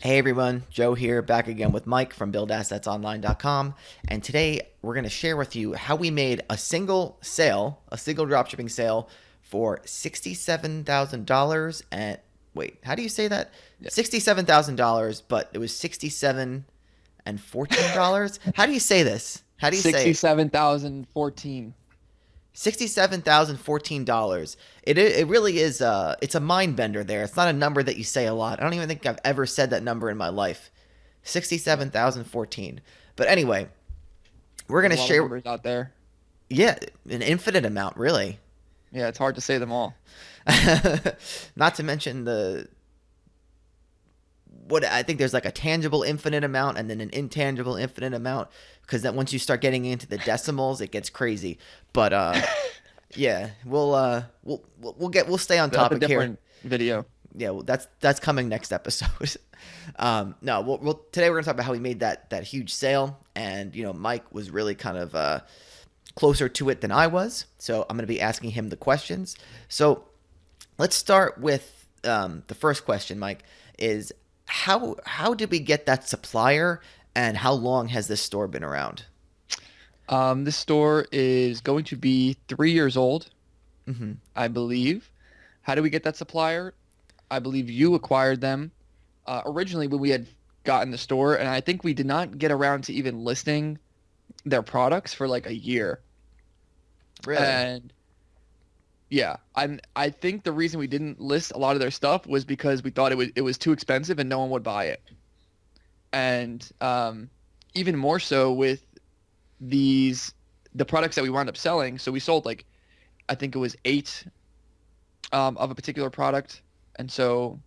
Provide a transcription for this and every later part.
Hey everyone, Joe here, back again with Mike from buildassetsonline.com. And today we're going to share with you how we made a single sale, a single dropshipping sale for $67,000. And wait, how do you say that? Yeah. $67,000, but it was 67 and $14. How do you say this? How do you say it? 67,014. $67,014. It really is it's a mind bender there. It's not a number that you say a lot. I don't even think I've ever said that number in my life. Yeah. 67,014. But anyway, we're There's gonna a lot of share, numbers out there. yeah, an infinite amount, really. Yeah, it's hard to say them all. Not to mention the what I think there's like a tangible infinite amount and then an intangible infinite amount because that once you start getting into the decimals, it gets crazy. But yeah, we'll stay on That's a topic here. different video. Yeah, well, that's coming next episode. No, today we're gonna talk about how we made that huge sale, and Mike was really kind of closer to it than I was, so I'm gonna be asking him the questions. So let's start with the first question, Mike. Is how did we get that supplier, and how long has this store been around? This store is going to be 3 years old, Mm-hmm. I believe. How do we get that supplier? I believe you acquired them originally when we had gotten the store, and I think we did not get around to even listing their products for like a year. Really? And yeah, I think the reason we didn't list a lot of their stuff was because we thought it was too expensive and no one would buy it. And even more so with these the products that we wound up selling. So we sold like I think it was eight of a particular product, and so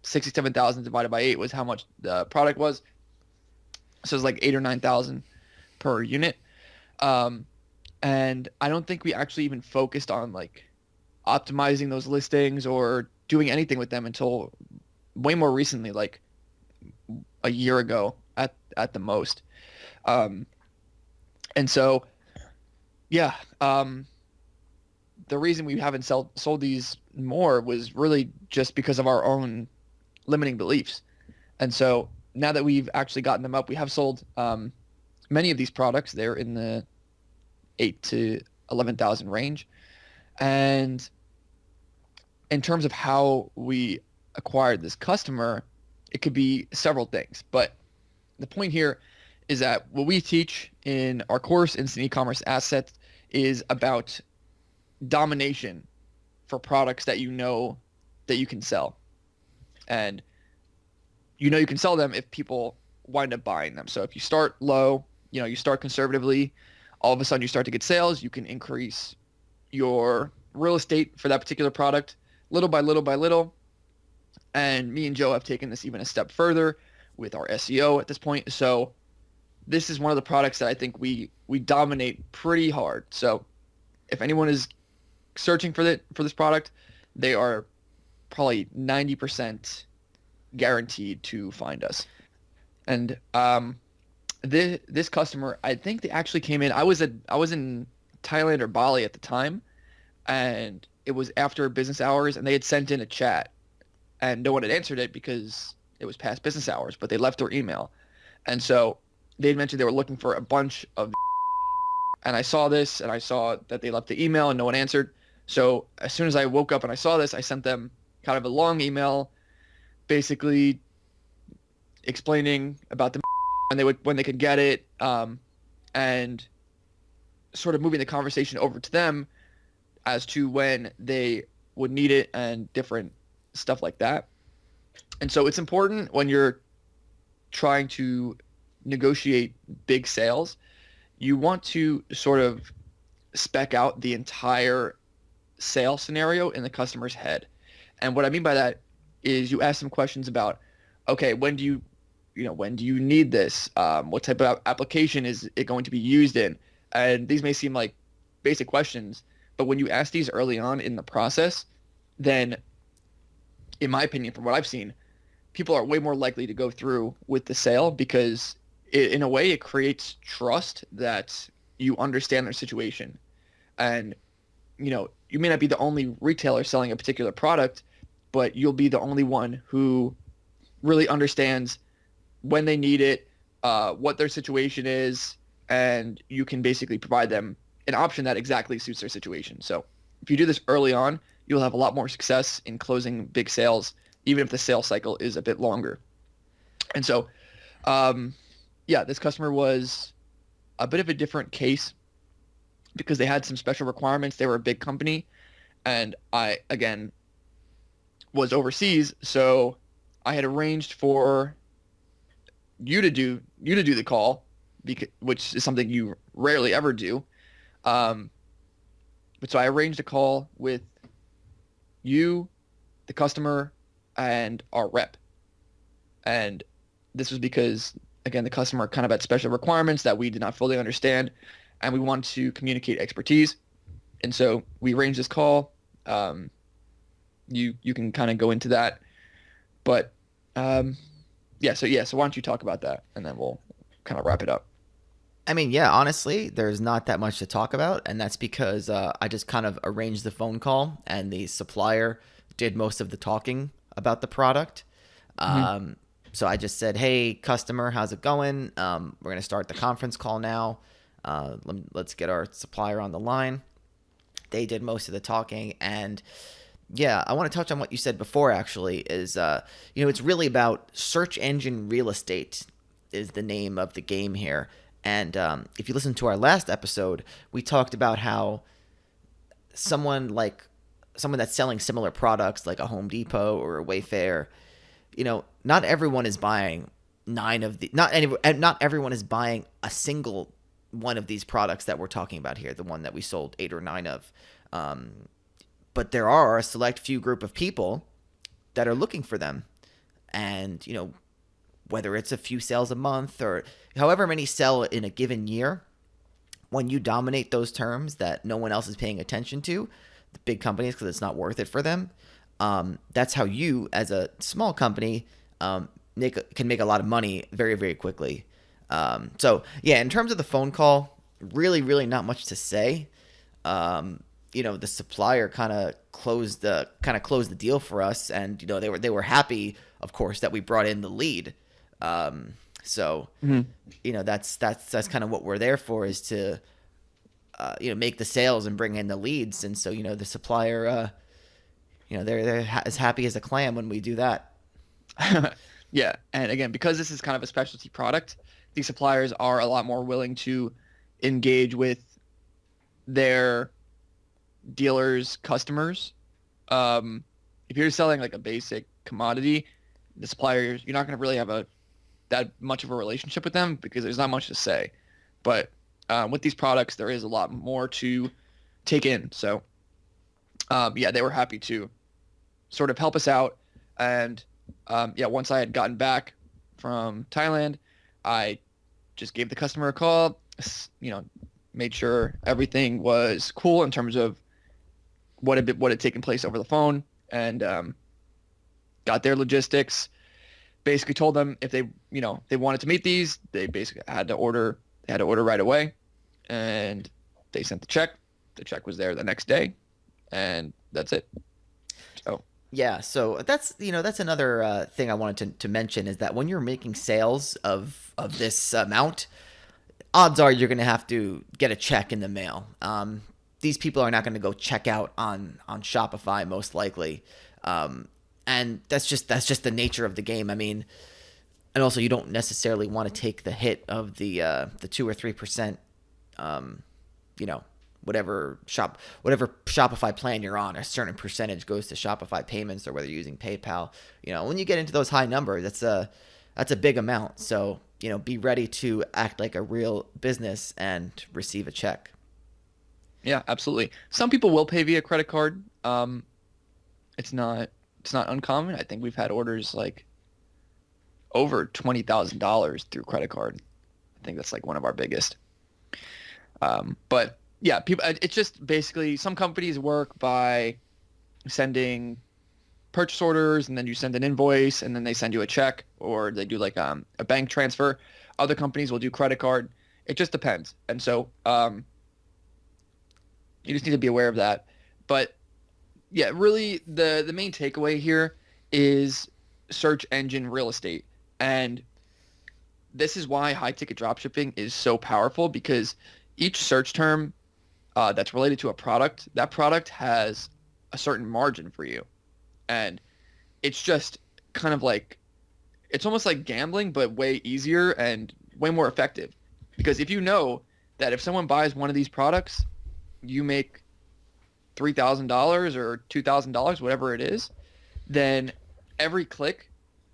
67,000 divided by eight was how much the product was. So it's like 8 or 9,000 per unit. Um, and I don't think we actually even focused on like optimizing those listings or doing anything with them until way more recently, like a year ago at the most. Um, and so yeah, the reason we haven't sold these more was really just because of our own limiting beliefs. And so now that we've actually gotten them up, we have sold many of these products. They're in the 8 to 11,000 range. And in terms of how we acquired this customer, it could be several things. But the point here is that what we teach in our course, Instant E-commerce Assets, is about domination for products that you know that you can sell. And you can sell them if people wind up buying them. So if you start low, you start conservatively, all of a sudden you start to get sales, you can increase your real estate for that particular product little by little by little. And me and Joe have taken this even a step further with our SEO at this point. So this is one of the products that I think we dominate pretty hard. So if anyone is searching for this product, they are probably 90% guaranteed to find us. And this customer, I think they actually came in. I was in Thailand or Bali at the time, and it was after business hours, and they had sent in a chat, and no one had answered it because it was past business hours, but they left their email, and so they had mentioned they were looking for a bunch of, and I saw this, and I saw that they left the email, and no one answered. So as soon as I woke up and I saw this, I sent them kind of a long email, basically explaining about the when they could get it, and sort of moving the conversation over to them as to when they would need it and different stuff like that. And so it's important when you're trying to negotiate big sales, you want to sort of spec out the entire sale scenario in the customer's head. And what I mean by that is you ask them questions about, okay, when do you need this? What type of application is it going to be used in? And these may seem like basic questions, but when you ask these early on in the process, then in my opinion, from what I've seen, people are way more likely to go through with the sale because in a way it creates trust that you understand their situation. And, you may not be the only retailer selling a particular product, but you'll be the only one who really understands when they need it, what their situation is, and you can basically provide them an option that exactly suits their situation. So if you do this early on, you'll have a lot more success in closing big sales, even if the sales cycle is a bit longer. And so, um, yeah, this customer was a bit of a different case because they had some special requirements. They were a big company, and I, again, was overseas, so I had arranged for you to do the call, which is something you rarely ever do. Um, but so I arranged a call with you, the customer, and our rep. And this was because, again, the customer kind of had special requirements that we did not fully understand, and we wanted to communicate expertise. And so we arranged this call. You can kind of go into that, but so why don't you talk about that, and then we'll kind of wrap it up. I mean, yeah, honestly, there's not that much to talk about, and that's because I just kind of arranged the phone call, and the supplier did most of the talking about the product. Hmm. Um, so I just said, "Hey, customer, how's it going? We're gonna start the conference call now. Let's get our supplier on the line." They did most of the talking, and yeah, I want to touch on what you said before. Actually, is it's really about search engine real estate is the name of the game here. And if you listen to our last episode, we talked about how someone like someone that's selling similar products like a Home Depot or a Wayfair, not everyone is buying not everyone is buying a single one of these products that we're talking about here, the one that we sold 8 or 9 of. Um, but there are a select few group of people that are looking for them, and whether it's a few sales a month or however many sell in a given year, when you dominate those terms that no one else is paying attention to, the big companies, because it's not worth it for them, that's how you, as a small company, can make a lot of money very, very quickly. So, yeah, in terms of the phone call, really, really not much to say. The supplier kind of closed the deal for us, and they were happy, of course, that we brought in the lead. So Hmm. that's kind of what we're there for, is to make the sales and bring in the leads. And so the supplier, they're as happy as a clam when we do that. Yeah, and again, because this is kind of a specialty product, these suppliers are a lot more willing to engage with their dealers' customers. If you're selling like a basic commodity, the suppliers, you're not going to really have a that much of a relationship with them because there's not much to say. But with these products, there is a lot more to take in. So yeah, they were happy to sort of help us out. And yeah, once I had gotten back from Thailand, I just gave the customer a call, made sure everything was cool in terms of what had taken place over the phone, and got their logistics. Basically told them if they wanted to meet these, they basically had to order. They had to order right away, and they sent the check. The check was there the next day, and that's it. So Yeah, so that's another thing I wanted to mention, is that when you're making sales of this amount, odds are you're going to have to get a check in the mail. These people are not going to go check out on Shopify, most likely, and that's just the nature of the game. I mean, and also you don't necessarily want to take the hit of the 2 or 3%, you know, whatever Shopify plan you're on. A certain percentage goes to Shopify payments, or whether you're using PayPal. When you get into those high numbers, that's a big amount. So be ready to act like a real business and receive a check. yeah, absolutely. Some people will pay via credit card. It's not uncommon. I think we've had orders like over $20,000 through credit card. I think that's like one of our biggest. But yeah, people. It's just basically some companies work by sending purchase orders, and then you send an invoice, and then they send you a check, or they do like a bank transfer. Other companies will do credit card. It just depends, and so you just need to be aware of that. But yeah, really, the main takeaway here is search engine real estate. And this is why high ticket dropshipping is so powerful, because each search term that's related to a product, that product has a certain margin for you. And it's just kind of like, it's almost like gambling, but way easier and way more effective. Because if you know that if someone buys one of these products, you make $3,000 or $2,000, whatever it is, then every click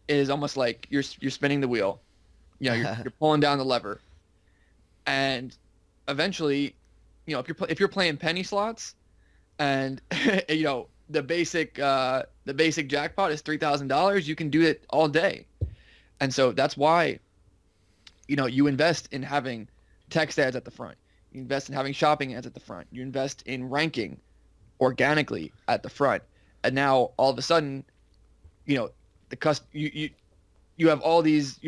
is almost like you're spinning the wheel. You know, you're pulling down the lever, and eventually, you know, if you're playing penny slots, and you know the basic jackpot is $3,000, you can do it all day. And so that's why, you know, you invest in having text ads at the front. You invest in having shopping ads at the front. You invest in ranking organically at the front. And now all of a sudden, you know, you have all these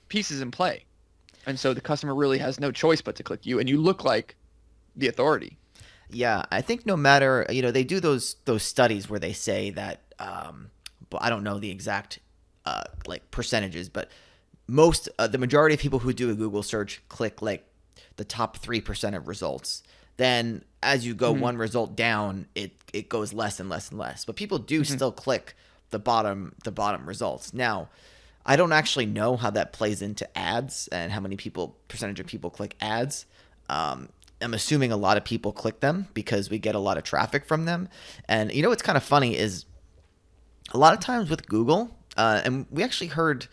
pieces in play. And so the customer really has no choice but to click you, and you look like the authority. Yeah, I think no matter, you know, they do those studies where they say that, but I don't know the exact like percentages, but the majority of people who do a Google search click like the top 3% of results. Then as you go one result down, it goes less and less and less. But people do still click the bottom results. Now, I don't actually know how that plays into ads and how many percentage of people click ads. I'm assuming a lot of people click them because we get a lot of traffic from them. And you know what's kind of funny is a lot of times with Google, and we actually heard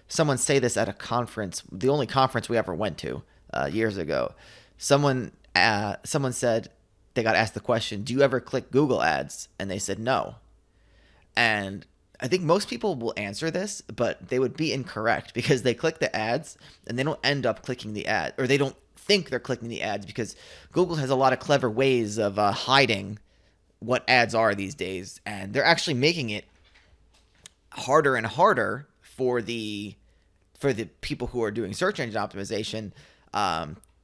someone say this at a conference, the only conference we ever went to years ago. Someone said they got asked the question, "Do you ever click Google ads?" And they said no. And I think most people will answer this, but they would be incorrect because they click the ads and they don't end up clicking the ad, or they don't think they're clicking the ads, because Google has a lot of clever ways of hiding what ads are these days, and they're actually making it harder and harder for the people who are doing search engine optimization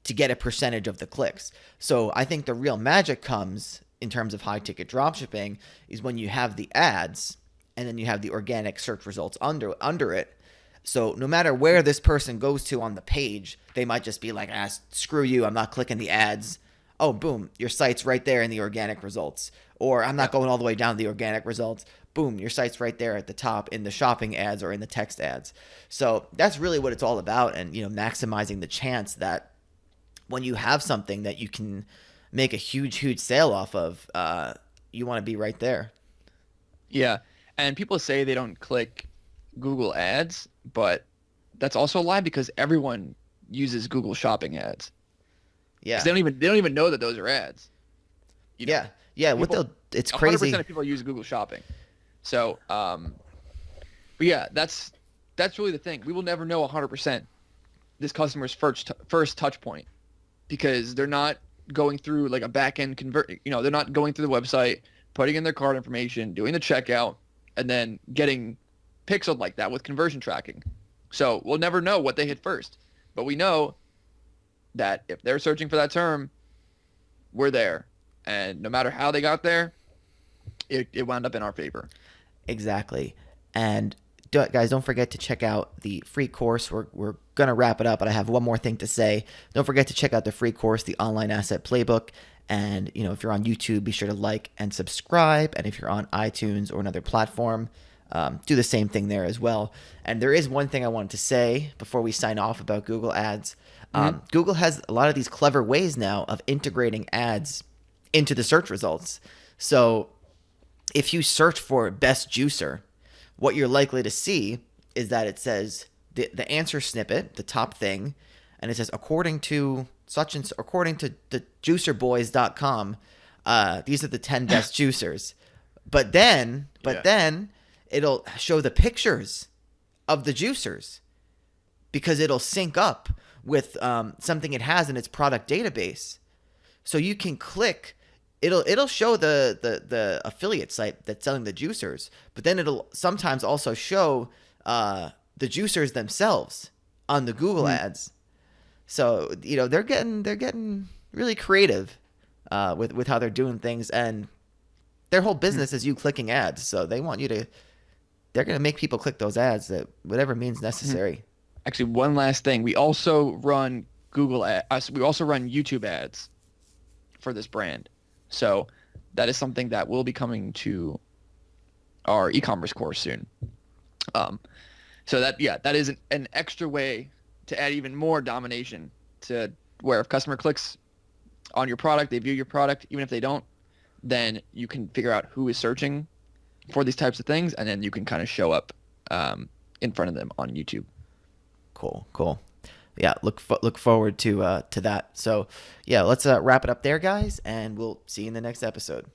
to get a percentage of the clicks. So I think the real magic comes in terms of high ticket dropshipping is when you have the ads and then you have the organic search results under it. So no matter where this person goes to on the page, they might just be like, screw you, I'm not clicking the ads. Oh, boom, your site's right there in the organic results. Or I'm not going all the way down to the organic results. Boom, your site's right there at the top in the shopping ads or in the text ads. So that's really what it's all about, and you know, maximizing the chance that when you have something that you can make a huge sale off of, you want to be right there. Yeah, and people say they don't click Google ads, but that's also a lie, because everyone uses Google shopping ads. Yeah, 'cause they don't even know that those are ads. You know? Yeah. It's crazy. 100% of people use Google Shopping. So, but yeah, that's really the thing. We will never know 100% this customer's first touch point, because they're not going through like a back end they're not going through the website, putting in their card information, doing the checkout, and then getting pixeled like that with conversion tracking. So we'll never know what they hit first, but we know that if they're searching for that term, we're there. And no matter how they got there, it wound up in our favor. Exactly. And guys, don't forget to check out the free course. We're going to wrap it up, but I have one more thing to say. Don't forget to check out the free course, the Online Asset Playbook. And, you know, if you're on YouTube, be sure to like and subscribe. And if you're on iTunes or another platform, do the same thing there as well. And there is one thing I wanted to say before we sign off about Google Ads. Google has a lot of these clever ways now of integrating ads into the search results. So if you search for best juicer, what you're likely to see is that it says the answer snippet, the top thing, and it says according to the juicerboys.com, these are the 10 best juicers. But then it'll show the pictures of the juicers, because it'll sync up with something it has in its product database. So you can click. It'll show the affiliate site that's selling the juicers, but then it'll sometimes also show the juicers themselves on the Google ads. So you know they're getting really creative with how they're doing things, and their whole business is you clicking ads. So they want you to they're going to make people click those ads at whatever means Mhm. necessary. Actually, one last thing. We also run we also run YouTube ads for this brand. So that is something that will be coming to our e-commerce course soon. Um, so that is an extra way to add even more domination to where if customer clicks on your product, they view your product, even if they don't, then you can figure out who is searching for these types of things, and then you can kind of show up in front of them on YouTube. Cool, cool. Yeah, look forward to that. So, yeah, let's wrap it up there, guys, and we'll see you in the next episode.